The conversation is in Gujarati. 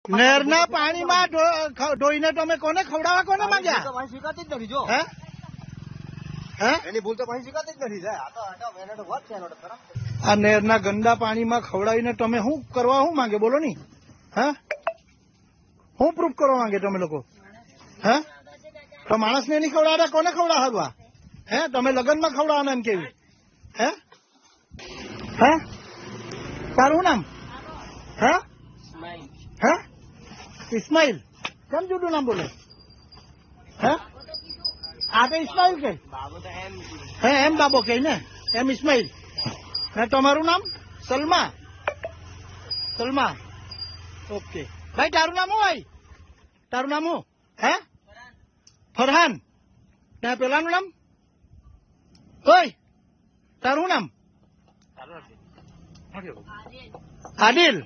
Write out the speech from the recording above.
નહેરના પાણીમાં ધોઈને તમે કોને ખવડાવવા કોને માંગ્યા? સ્વીકારતી જ નથી જો. હે હે એની ભૂલ તો પાછી સ્વીકારતી જ નથી. આ નહેરના ગંદા પાણીમાં ખવડાવીને તમે શું કરવા શું માંગે બોલો ની? હા શું પ્રૂફ કરવા માંગે તમે લોકો? હે તો માણસને નહીં ખવડાવતા કોને ખવડાવવા? હે તમે લગ્નમાં ખવડાવવાના એમ કેવી? હે હે તારું નામ? હે હે ઇસ્માઇલ? કેમ જુદું નામ બોલે? હે આ તો ઇસ્માઇલ કે હે એમ બાબો કે ને એમ ઇસ્માઇલ. હે તમારું નામ? સલમા? સલમા ઓકે ભાઈ તારું નામ શું ભાઈ? તારું નામ શું? હે ફરહાન? ને પેલાનું નામ? ઓય તારું નામ? આદિલ.